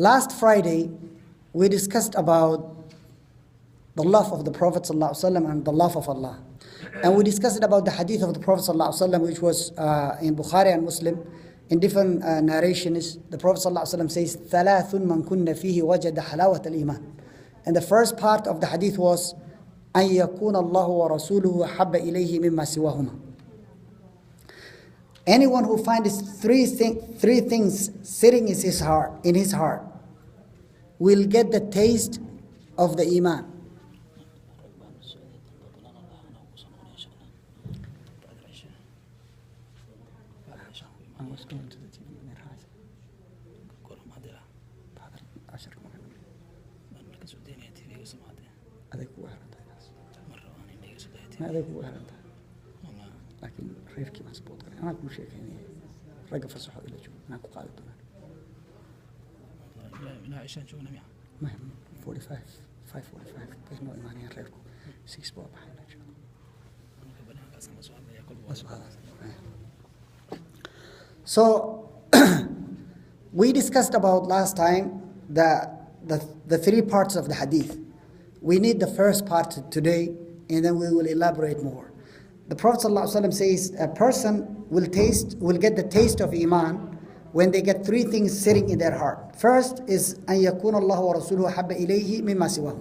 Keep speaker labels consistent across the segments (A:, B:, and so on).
A: Last Friday, we discussed about the love of the Prophet ﷺ and the love of Allah. And we discussed about the hadith of the Prophet ﷺ, which was in Bukhari and Muslim. In different narrations, the Prophet ﷺ says, ثَلَاثٌ مَنْ كُنَّ فِيهِ وَجَدَ حَلَاوَةَ الْإِيمَانِ. And the first part of the hadith was, أَنْ يَكُونَ اللَّهُ وَرَسُولُهُ أَحَبَّ إِلَيْهِ مِمَّا سِوَاهُمَا. Anyone who finds three things sitting in his heart will get the taste of the Iman. لكن غيرك مسبوط أنا أقول شيء يعني رجع فصحوا إلى جو أنا أقول قاعد لا عشان شو نميع مهم 45 545 بس نوع إيمانية غيركم 6 بابا حنا إن شاء الله. So we discussed about last time the three parts of the hadith. We need the first part today, and then we will elaborate more. The Prophet ﷺ says a person will get the taste of Iman when they get three things sitting in their heart. First is أن يكون الله ورسوله أحب إليه مما سواه.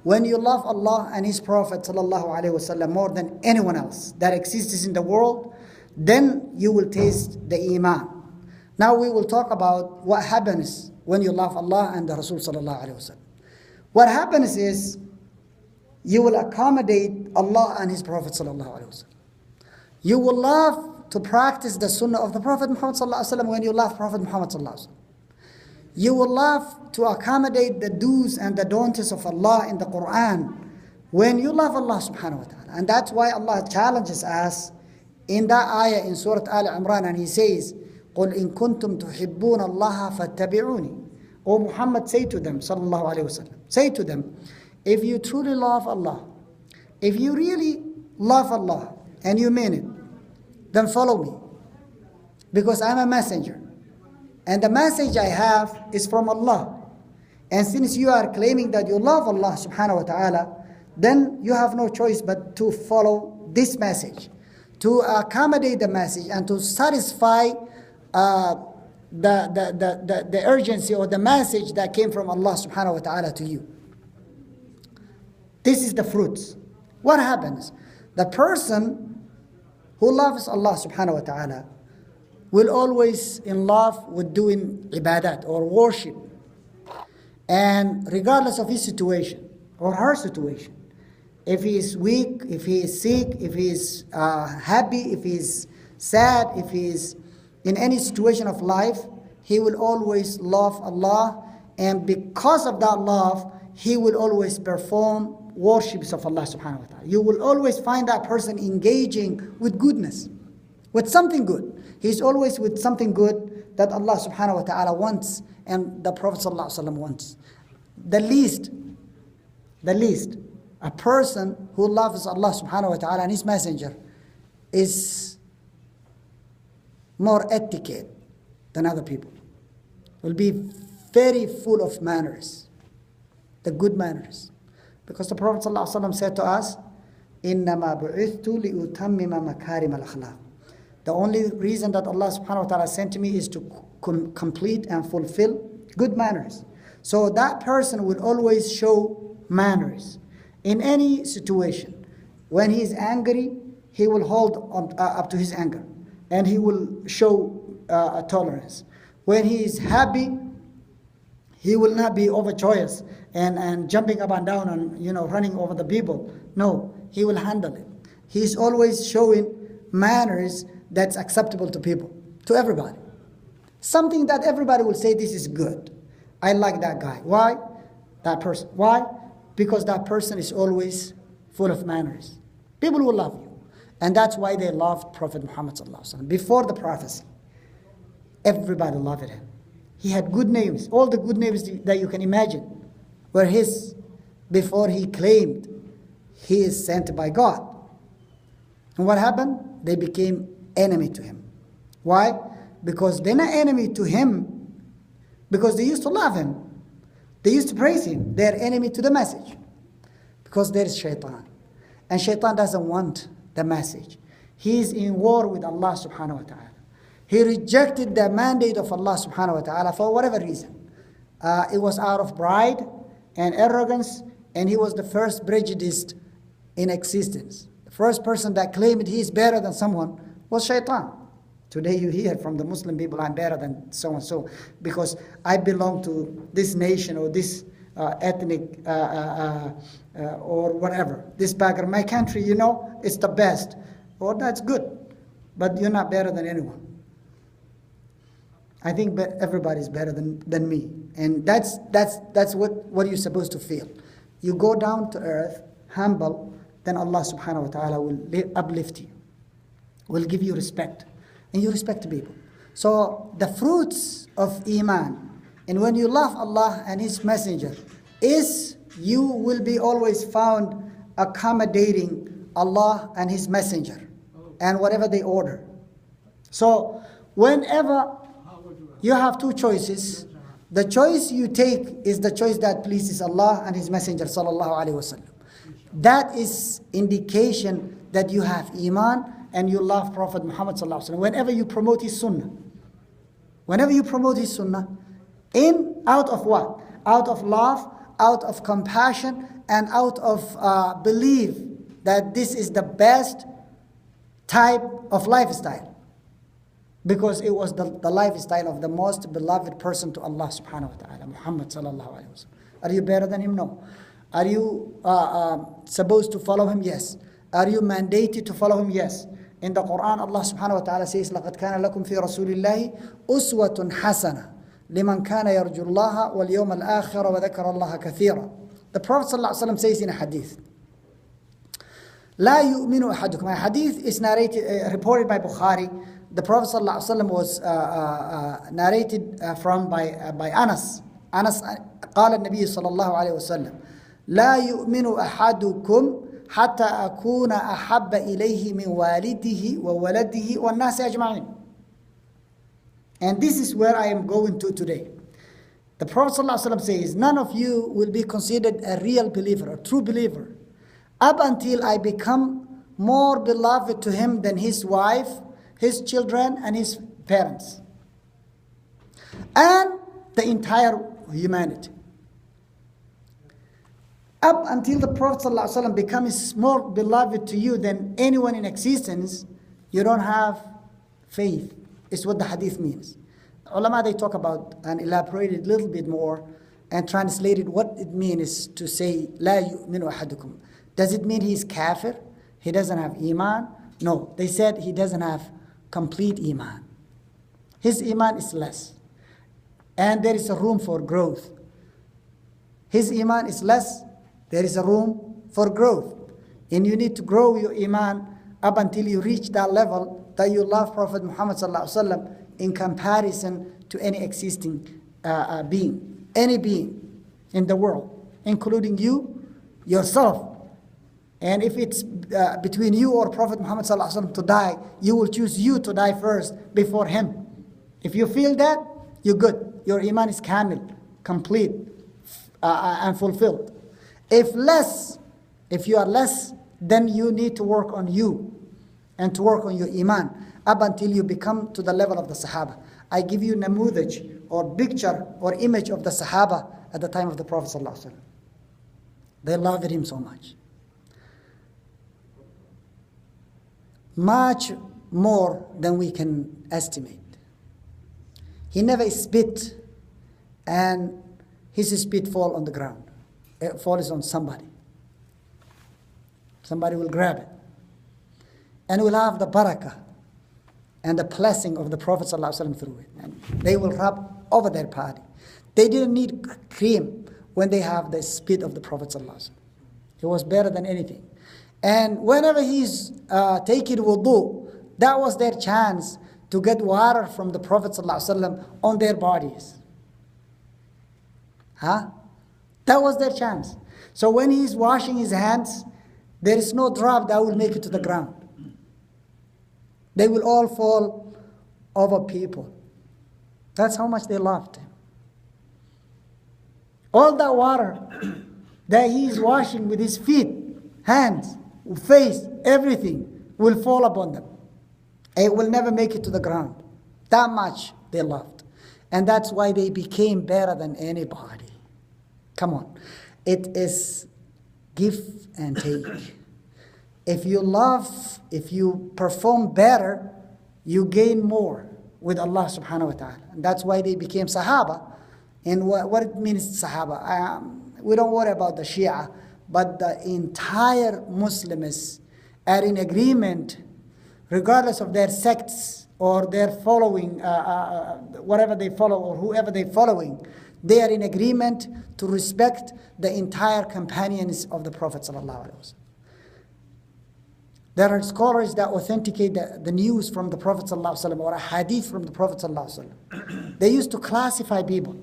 A: When you love Allah and His Prophet ﷺ more than anyone else that exists in the world, then you will taste the Iman. Now we will talk about what happens when you love Allah and the Rasul ﷺ. What happens is you will accommodate Allah and His Prophet ﷺ. You will love to practice the Sunnah of the Prophet Muhammad ﷺ when you love Prophet Muhammad ﷺ. You will love to accommodate the do's and the don'ts of Allah in the Quran when you love Allah subhanahu wa ta'ala. And that's why Allah challenges us in that ayah in Surah Al Imran, and He says, قُلْ إِن كُنْتُمْ تُحِبُّونَ اللَّهَ فَاتَّبِعُونِي. O Muhammad, say to them, sallallahu alayhi wa sallam, say to them, if you truly love Allah, if you really love Allah and you mean it, then follow me. Because I'm a messenger. And the message I have is from Allah. And since you are claiming that you love Allah subhanahu wa ta'ala, then you have no choice but to follow this message, to accommodate the message and to satisfy the urgency or the message that came from Allah subhanahu wa ta'ala to you. This is the fruits. What happens? The person who loves Allah subhanahu wa ta'ala will always in love with doing ibadat or worship. And regardless of his situation or her situation, if he is weak, if he is sick, if he is happy, if he is sad, if he is in any situation of life, he will always love Allah. And because of that love, he will always perform worships of Allah subhanahu wa ta'ala. You will always find that person engaging with goodness, with something good. He's always with something good that Allah subhanahu wa ta'ala wants and the Prophet sallallahu alaihi wasallam wants. The least, a person who loves Allah subhanahu wa ta'ala and His Messenger is more etiquette than other people. Will be very full of manners, the good manners. Because the Prophet ﷺ said to us, إِنَّمَا بُعِثْتُ لِأُتَمِّمَ مَكَارِمَ الْأَخْلَاقِ. The only reason that Allah subhanahu wa ta'ala sent to me is to complete and fulfill good manners. So that person will always show manners in any situation. When he is angry, he will hold up to his anger and he will show tolerance. When he is happy, he will not be overjoyous and jumping up and down and running over the people. No, he will handle it. He is always showing manners that's acceptable to people, to everybody. Something that everybody will say, this is good. I like that guy. Why? That person. Why? Because that person is always full of manners. People will love you. And that's why they loved Prophet Muhammad sallallahu alaihi wasallam. Before the prophecy, everybody loved him. He had good names. All the good names that you can imagine were his before he claimed he is sent by God. And what happened? They became enemy to him. Why? Because they're not enemy to him because they used to love him. They used to praise him. They're enemy to the message because there is shaitan. And shaitan doesn't want the message. He is in war with Allah subhanahu wa ta'ala. He rejected the mandate of Allah subhanahu wa ta'ala for whatever reason. It was out of pride and arrogance, and he was the first prejudiced in existence. The first person that claimed he is better than someone was shaitan. Today you hear from the Muslim people, I'm better than so-and-so because I belong to this nation or this ethnic or whatever. This background, my country, it's the best. Well, that's good, but you're not better than anyone. I think everybody's better than me. And that's what you're supposed to feel. You go down to earth, humble, then Allah subhanahu wa ta'ala will uplift you, will give you respect. And you respect people. So the fruits of Iman, and when you love Allah and His Messenger, is you will be always found accommodating Allah and His Messenger and whatever they order. So whenever you have two choices, the choice you take is the choice that pleases Allah and His Messenger sallallahu alaihi wasallam. That is indication that you have Iman and you love Prophet Muhammad sallallahu alaihi wasallam. Whenever you promote his sunnah, out of what? Out of love, out of compassion, and out of belief that this is the best type of lifestyle, because it was the lifestyle of the most beloved person to Allah subhanahu wa ta'ala, Muhammad sallallahu alaihi wasallam. Are you better than him? No. Are you supposed to follow him? Yes. Are you mandated to follow him? Yes. In the Quran, Allah subhanahu wa ta'ala says, لَقَدْ كَانَ لَكُمْ فِي رَسُولِ اللَّهِ أُسْوَةٌ حَسَنَةٌ لِمَنْ كَانَ يَرْجُو اللَّهَ وَالْيَوْمَ الْآخِرَ وَذَكَرَ اللَّهَ كَثِيرًا. The Prophet sallallahu alaihi wasallam says in a hadith, لَا يُؤْمِنُ أَحَدُكُمْ. A hadith is reported by Bukhari. The Prophet sallallahu alaihi wasallam was narrated from by Anas. Anas قال النبي صلى الله عليه وسلم لا يؤمن أحدكم حتى أكون أحب إليه من والده وولده والناس أجمعين. And this is where I am going to today. The Prophet ﷺ says, none of you will be considered a real believer, a true believer, up until I become more beloved to him than his wife, his children, and his parents, and the entire humanity. Up until the Prophet ﷺ becomes more beloved to you than anyone in existence, you don't have faith. It's what the hadith means. Ulama, they talk about and elaborated a little bit more and translated what it means to say, لا يؤمن أحدكم. Does it mean he's kafir? He doesn't have Iman? No, they said he doesn't have complete Iman. His Iman is less. And there is a room for growth. His Iman is less. There is a room for growth. And you need to grow your Iman up until you reach that level that you love Prophet Muhammad sallallahu alaihi wasallam in comparison to any existing being. Any being in the world, including you, yourself. And if it's between you or Prophet Muhammad sallallahu alaihi wasallam to die, you will choose you to die first before him. If you feel that, you're good. Your Iman is kamil, complete, and fulfilled. If you are less, then you need to work on you and to work on your Iman up until you become to the level of the Sahaba. I give you namudaj or picture or image of the Sahaba at the time of the Prophet sallallahu alaihi wasallam. They loved him so much. Much more than we can estimate. He never spit and his spit fall on the ground. It falls on somebody. Somebody will grab it. And will have the barakah and the blessing of the Prophet ﷺ through it. And they will rub over their body. They didn't need cream when they have the spit of the Prophet ﷺ. It was better than anything. And whenever he's taking wudu, that was their chance to get water from the Prophet ﷺ on their bodies. That was their chance. So when he's washing his hands, there is no drop that will make it to the ground. They will all fall over people. That's how much they loved him. All that water that he is washing with his feet, hands, face, everything will fall upon them. It will never make it to the ground. That much they loved. And that's why they became better than anybody. Come on. It is give and take. If you love, if you perform better, you gain more with Allah subhanahu wa ta'ala. And that's why they became Sahaba. And what it means Sahaba, we don't worry about the Shia, but the entire Muslims are in agreement, regardless of their sects or their following, whatever they follow or whoever they're following, they are in agreement to respect the entire companions of the Prophet sallallahu alaihi wasallam. There are scholars that authenticate the news from the Prophet ﷺ or a hadith from the Prophet ﷺ. They used to classify people.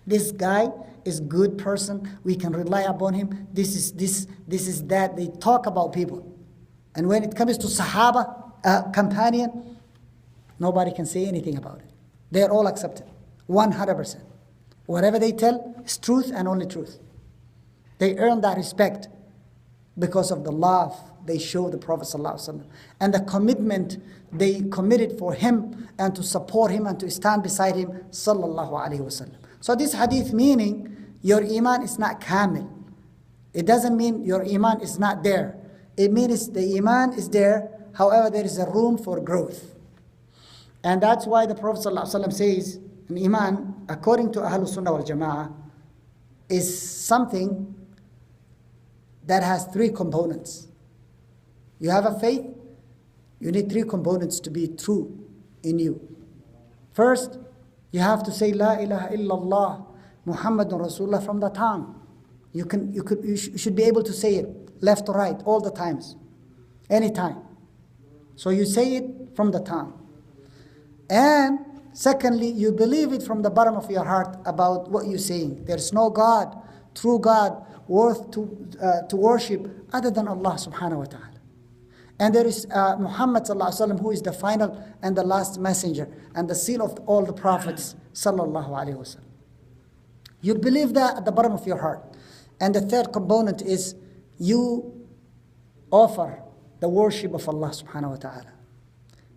A: This guy is a good person. We can rely upon him. This is that. They talk about people. And when it comes to Sahaba, companion, nobody can say anything about it. They are all accepted, 100%. Whatever they tell is truth and only truth. They earn that respect because of the love they show the Prophet ﷺ and the commitment they committed for him and to support him and to stand beside him sallallahu alaihi wasallam. So this hadith meaning your iman is not kamil. It doesn't mean your iman is not there. It means the iman is there, however there is a room for growth. And that's why the Prophet ﷺ says an iman, according to Ahlul Sunnah wal Jama'ah, is something that has three components. You have a faith, you need three components to be true in you. First, you have to say La ilaha illallah Muhammadun Rasulullah from the tongue. You should be able to say it left or right all the times, anytime. So you say it from the tongue. And secondly, you believe it from the bottom of your heart about what you're saying. There's no God, true God, worth to worship other than Allah subhanahu wa ta'ala. And there is Muhammad sallallahu alaihi wasallam, who is the final and the last messenger and the seal of all the prophets sallallahu alaihi wasallam. You believe that at the bottom of your heart. And the third component is you offer the worship of Allah subhanahu wa ta'ala.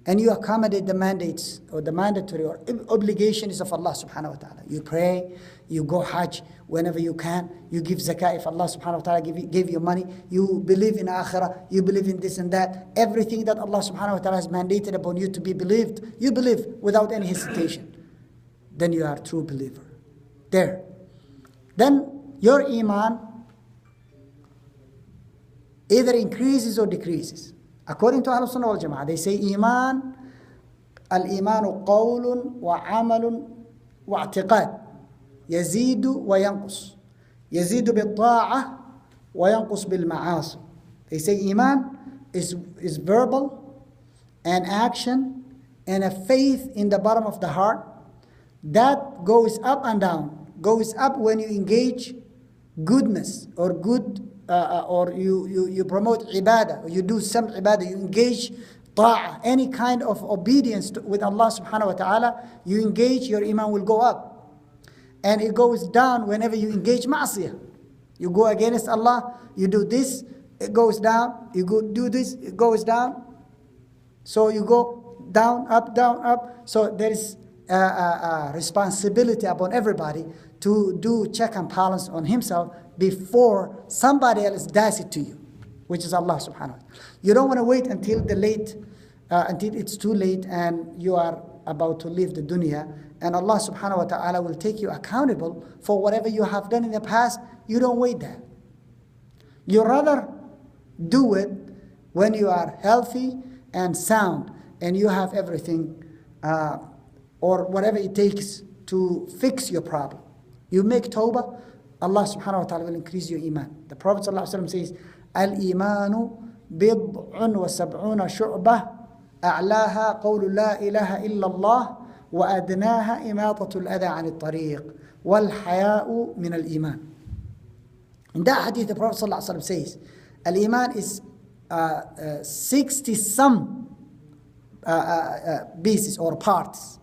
A: And you accommodate the mandates or the mandatory or obligations of Allah subhanahu wa ta'ala. You pray, you go Hajj whenever you can, you give zakah if Allah subhanahu wa ta'ala give you money, you believe in akhirah, you believe in this and that. Everything that Allah subhanahu wa ta'ala has mandated upon you to be believed, you believe without any hesitation. Then you are a true believer. There. Then your iman either increases or decreases. According to Ahlul Sunnah wal Jama'ah, they say Iman, al-imanu qawlun wa amalun wa i'tiqad. Yazidu wa yanqus. Yazidu bil ta'ah wa yanqus bil ma'asi. They say Iman is verbal and action and a faith in the bottom of the heart that goes up and down. Goes up when you engage goodness or good or you promote ibadah, or you do some ibadah, you engage ta'ah, any kind of obedience with Allah subhanahu wa ta'ala, you engage, your iman will go up. And it goes down whenever you engage ma'asiyah. You go against Allah, you do this, it goes down, you go do this, it goes down. So you go down, up. So there is a responsibility upon everybody to do check and balance on himself before somebody else does it to you, which is Allah subhanahu wa ta'ala. You don't want to wait until until it's too late and you are about to leave the dunya, and Allah subhanahu wa ta'ala will take you accountable for whatever you have done in the past. You don't wait there. You rather do it when you are healthy and sound and you have everything or whatever it takes to fix your problem. You make tawbah, Allah subhanahu wa ta'ala will increase your iman. The Prophet sallallahu alaihi wasallam says, Al-imanu bid'un wa sab'una shu'bah, a'laha qawlu la ilaha illallah, wa adnaha imatatul adha anit tariq, wal haya'u min al-iman. In that hadith, the Prophet sallallahu alaihi wasallam says, Al-iman is 60 some pieces or parts.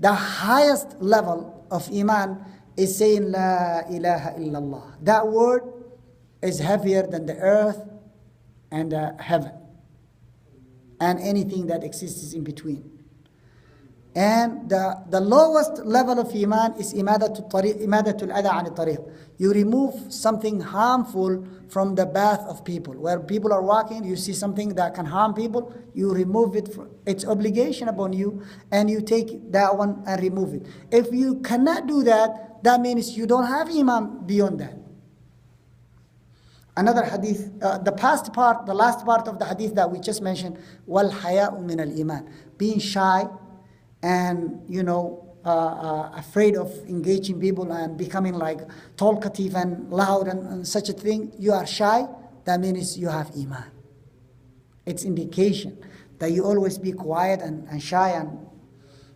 A: The highest level of iman is saying La ilaha illallah. That word is heavier than the earth and the heaven and anything that exists in between. And the lowest level of Iman is imadatul adha an tariq. You remove something harmful from the path of people. Where people are walking, you see something that can harm people, you remove it. It's obligation upon you, and you take that one and remove it. If you cannot do that, that means you don't have Iman beyond that. Another hadith, the last part of the hadith that we just mentioned, wal haya'u min al iman, being shy and afraid of engaging people and becoming like talkative and loud and such a thing. You are shy, that means you have Iman. It's indication that you always be quiet and shy, and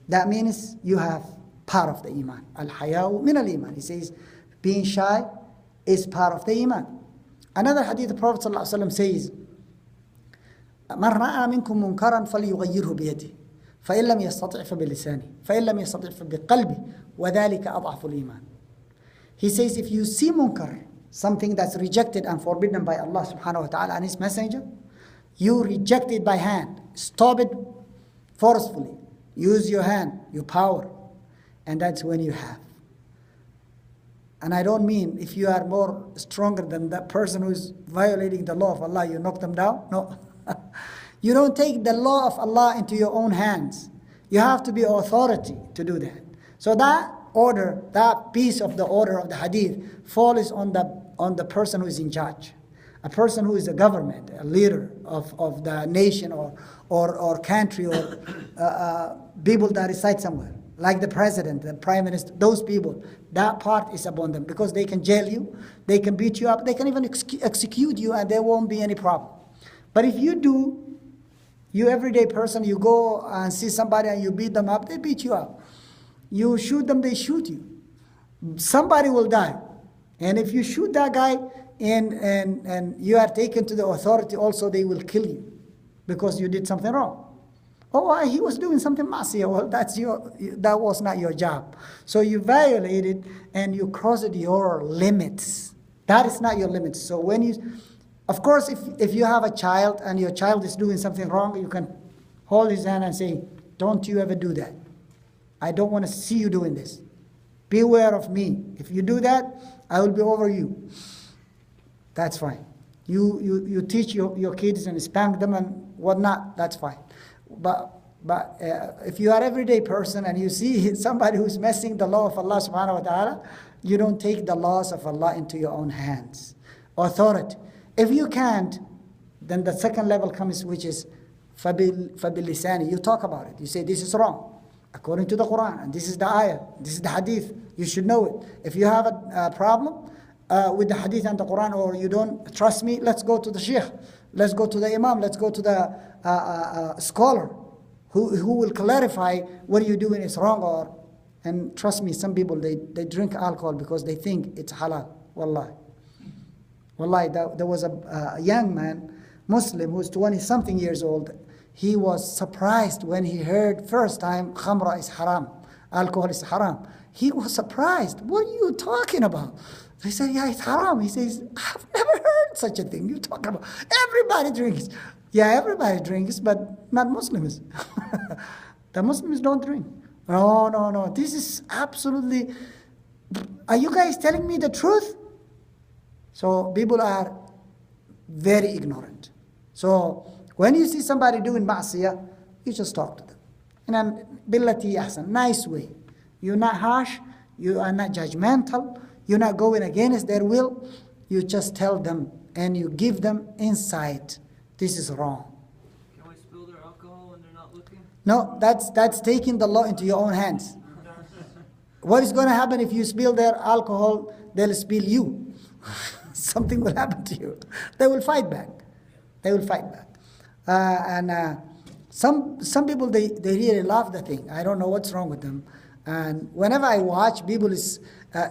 A: that means you have part of the Iman. Al haya'u min al iman. He says being shy is part of the Iman. Another hadith, the Prophet ﷺ says, من رأى منكم منكرا فليغيره بيده فإن لم يستطع فبلسانه فإن لم يستطع فبقلبه وذلك أضعف الإيمان. He says, if you see munkar, something that's rejected and forbidden by Allah subhanahu wa ta'ala and His Messenger, you reject it by hand. Stop it forcefully. Use your hand, your power. And that's when you have. And I don't mean if you are more stronger than that person who is violating the law of Allah, you knock them down. No. You don't take the law of Allah into your own hands. You have to be authority to do that. So that order, that piece of the order of the hadith falls on the person who is in charge. A person who is a government, a leader of the nation or country or people that reside somewhere. Like the president, the prime minister, those people, that part is upon them because they can jail you, they can beat you up, they can even execute you, and there won't be any problem. But if you everyday person, you go and see somebody and you beat them up, they beat you up. You shoot them, they shoot you. Somebody will die. And if you shoot that guy and you are taken to the authority also, they will kill you because you did something wrong. Oh, he was doing something ma'asiyah. Well, that was not your job. So you violated and you crossed your limits. That is not your limits. So of course, if you have a child and your child is doing something wrong, you can hold his hand and say, don't you ever do that. I don't want to see you doing this. Beware of me. If you do that, I will be over you. That's fine. You teach your kids and spank them and whatnot, that's fine. But if you are an everyday person and you see somebody who's messing the law of Allah subhanahu wa ta'ala, you don't take the laws of Allah into your own hands. Authority. If you can't, then the second level comes, which is فَبِاللِّسَانِ. You talk about it. You say, this is wrong, according to the Quran, and this is the ayah, this is the hadith. You should know it. If you have a problem with the hadith and the Quran, or you don't trust me, let's go to the sheikh. Let's go to the imam. Let's go to the scholar who will clarify what you're doing is wrong. And trust me, some people, they drink alcohol because they think it's halal. Wallahi. There was a young man, Muslim, who's 20-something years old. He was surprised when he heard first time khamra is haram, alcohol is haram. He was surprised. What are you talking about? They said, yeah, it's haram. He says, I've never heard such a thing. You talk about everybody drinks. Yeah, everybody drinks, but not Muslims. The Muslims don't drink. No. This is absolutely... Are you guys telling me the truth? So people are very ignorant. So when you see somebody doing ma'asiyah, you just talk to them in a billati ahsan, nice way. You're not harsh, you are not judgmental, you're not going against their will. You just tell them and you give them insight. This is wrong.
B: Can we spill their alcohol when they're not looking?
A: No, that's taking the law into your own hands. What is going to happen if you spill their alcohol? They'll spill you. Something will happen to you. They will fight back. Some people, they really love the thing. I don't know what's wrong with them. And whenever I watch people is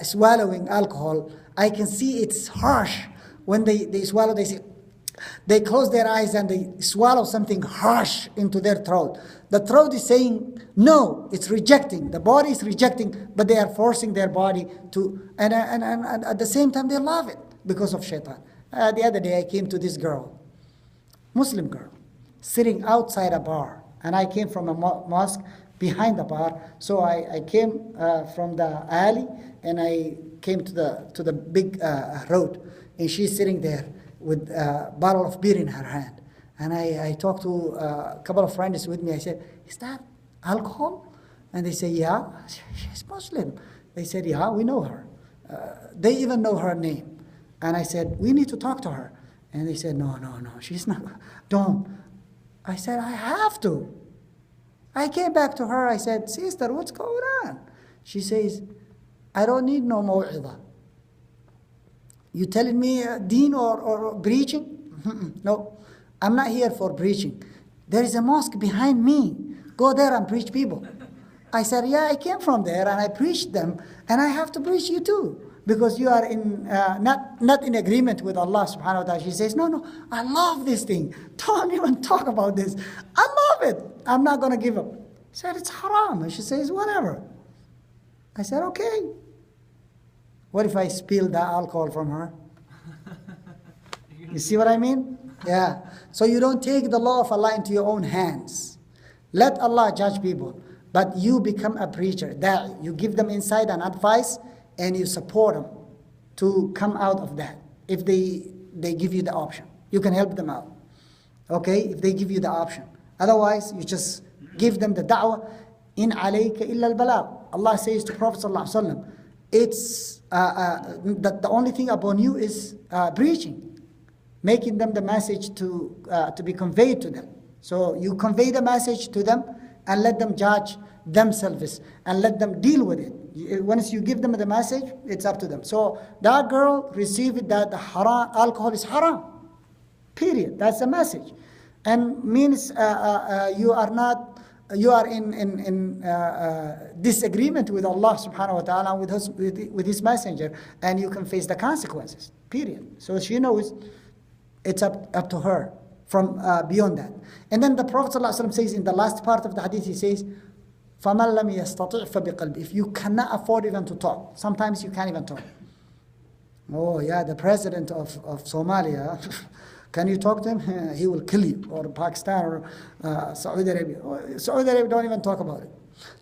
A: swallowing alcohol, I can see it's harsh. When they swallow, they say, They close their eyes and they swallow something harsh into their throat. The throat is saying no, it's rejecting. The body is rejecting, but they are forcing their body to, and at the same time they love it because of shaitan. The other day I came to this girl, Muslim girl, sitting outside a bar. And I came from a mosque behind the bar. So I came from the alley and I came to the big road. And she's sitting there with a bottle of beer in her hand. And I talked to a couple of friends with me. I said, is that alcohol? And they say, yeah. She's Muslim. They said, yeah, we know her. They even know her name. And I said, we need to talk to her. And they said, no, she's not. Don't. I said, I have to. I came back to her. I said, sister, what's going on? She says, I don't need no maw'idah. You telling me deen or preaching? No, I'm not here for preaching. There is a mosque behind me. Go there and preach people. I said, yeah, I came from there and I preached them. And I have to preach you too. Because you are in not in agreement with Allah subhanahu wa ta'ala. She says, no, I love this thing. Don't even talk about this. I love it. I'm not going to give up. I said, it's haram. And she says, whatever. I said, okay. What if I spill the alcohol from her? You see what I mean? Yeah. So you don't take the law of Allah into your own hands. Let Allah judge people. But you become a preacher. That you give them insight and advice, and you support them to come out of that. If they give you the option, you can help them out. Okay? If they give you the option. Otherwise, you just give them the da'wah. In alayka illa al-balagh. Allah says to Prophet sallallahu alaihi wasallam, it's the only thing upon you is preaching, making them the message to be conveyed to them. So you convey the message to them and let them judge themselves and let them deal with it. Once you give them the message, it's up to them. So that girl received that the haram, alcohol is haram. Period. That's the message. And means you are in disagreement with Allah subhanahu wa ta'ala, with his messenger, and you can face the consequences. Period. So she knows it's up to her from beyond that. And then the Prophet ﷺ says in the last part of the hadith, he says, فَمَنْ لَمْ يَسْتَطِعْ فَبِقَلْبِ. If you cannot afford even to talk, sometimes you can't even talk. Oh yeah, the president of Somalia, can you talk to him? He will kill you. Or Pakistan or Saudi Arabia. Saudi Arabia, don't even talk about it.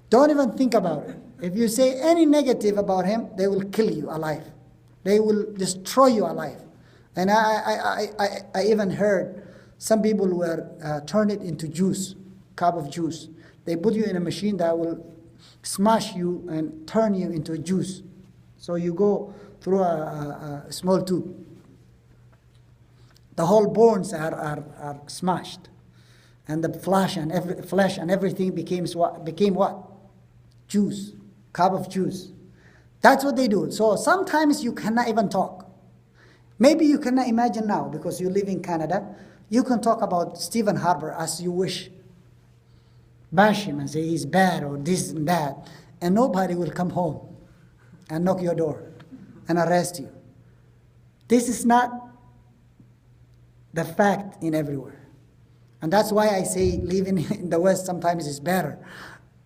A: Don't even think about it. If you say any negative about him, they will kill you alive. They will destroy you alive. And I even heard some people were turn it into juice, cup of juice. They put you in a machine that will smash you and turn you into a juice. So you go through a small tube. The whole bones are smashed. And the flesh and everything became what? Juice, cup of juice. That's what they do. So sometimes you cannot even talk. Maybe you cannot imagine now because you live in Canada. You can talk about Stephen Harper as you wish. Bash him and say he's bad or this and that. And nobody will come home and knock your door and arrest you. This is not the fact in everywhere. And that's why I say living in the West sometimes is better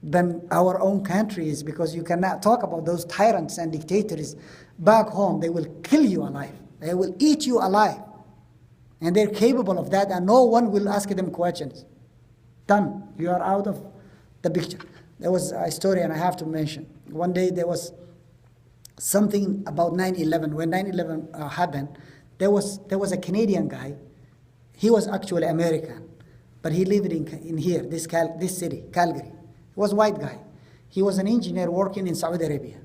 A: than our own countries, because you cannot talk about those tyrants and dictators. Back home, they will kill you alive. They will eat you alive. And they're capable of that, and no one will ask them questions. Done. You are out of the picture. There was a story, and I have to mention. One day there was something about 9/11. When 9/11 happened, there was a Canadian guy. He was actually American, but he lived in here, this city, Calgary. He was a white guy. He was an engineer working in Saudi Arabia.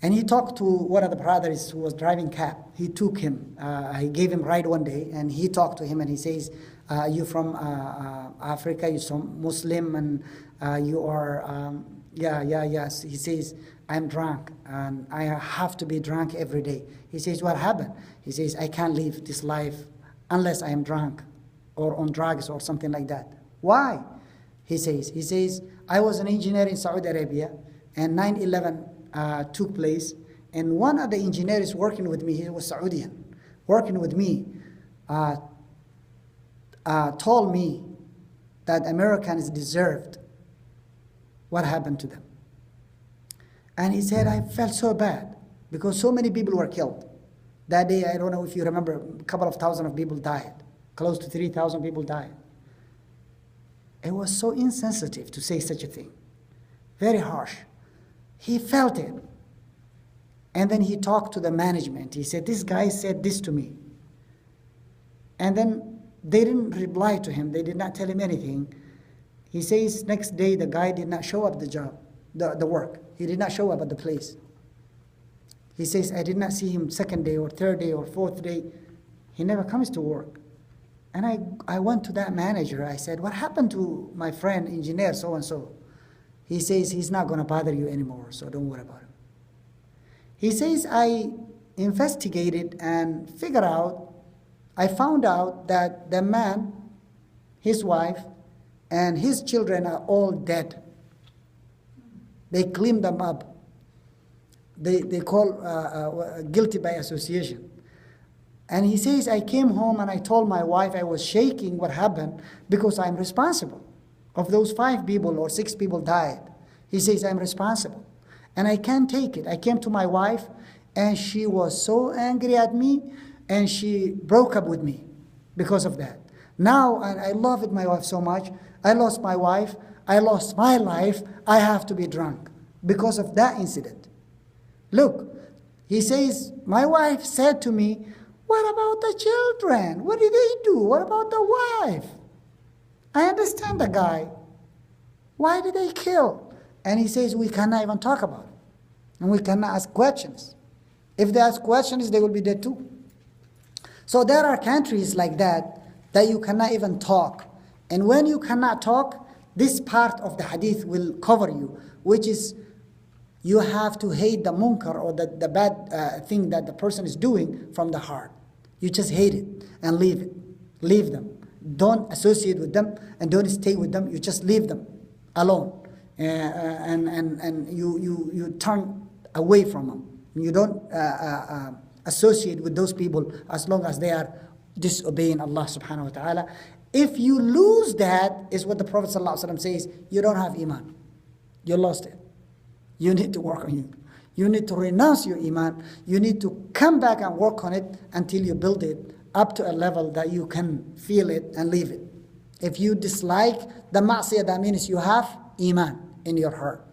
A: And he talked to one of the brothers who was driving cab. He took him. He gave him a ride one day, and he talked to him, and he says, "You from Africa? You're some Muslim, and you are yes." He says, "I'm drunk, and I have to be drunk every day." He says, "What happened?" He says, "I can't live this life unless I am drunk, or on drugs, or something like that." Why? He says, "I was an engineer in Saudi Arabia, and 9/11 took place, and one of the engineers working with me, he was Saudian, working with me, uh, told me that Americans deserved what happened to them. And he said, I felt so bad because so many people were killed. That day, I don't know if you remember, a couple of thousand of people died. Close to 3,000 people died. It was so insensitive to say such a thing. Very harsh. He felt it. And then he talked to the management. He said, this guy said this to me. And then they didn't reply to him. They did not tell him anything. He says next day the guy did not show up the job, the work. He did not show up at the place. He says, I did not see him second day or third day or fourth day. He never comes to work. And I went to that manager. I said, what happened to my friend, engineer so-and-so? He says, he's not going to bother you anymore, so don't worry about him. He says, I investigated and I found out that the man, his wife, and his children are all dead. They cleaned them up. They call guilty by association. And he says, I came home and I told my wife, I was shaking what happened because I'm responsible. Of those 5 people or 6 people died. He says, I'm responsible. And I can't take it. I came to my wife and she was so angry at me and she broke up with me because of that. Now, and I love my wife so much. I lost my wife. I lost my life. I have to be drunk because of that incident. Look, he says, my wife said to me, what about the children? What did they do? What about the wife? I understand the guy. Why did they kill? And he says, we cannot even talk about it. And we cannot ask questions. If they ask questions, they will be dead too. So there are countries like that you cannot even talk. And when you cannot talk, this part of the hadith will cover you, which is you have to hate the munkar or the bad thing that the person is doing from the heart. You just hate it and leave it. Leave them. Don't associate with them and don't stay with them. You just leave them alone. And you turn away from them. You don't associate with those people as long as they are disobeying Allah subhanahu wa ta'ala. If you lose that, is what the Prophet ﷺ says, you don't have Iman. You lost it. You need to work on it. You need to renounce your Iman. You need to come back and work on it until you build it up to a level that you can feel it and leave it. If you dislike the ma'siyah, that means you have Iman in your heart.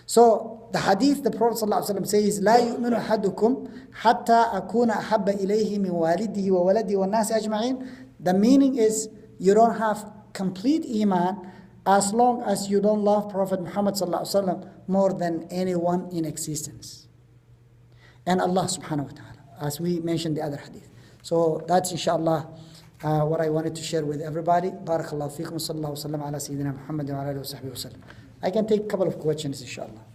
A: So the hadith, the Prophet ﷺ says, لا يؤمن أحدكم حتى أكون أحب إليه من والده وولده والناس أجمعين. The meaning is, you don't have complete Iman as long as you don't love Prophet Muhammad ﷺ more than anyone in existence. And Allah subhanahu wa ta'ala, as we mentioned the other hadith. So that's inshallah what I wanted to share with everybody. Barakallahu feekum, sallallahu wa sallam ala sayyidina Muhammad wa ala alihi wa sahbihi wa sallam. I can take a couple of questions inshallah.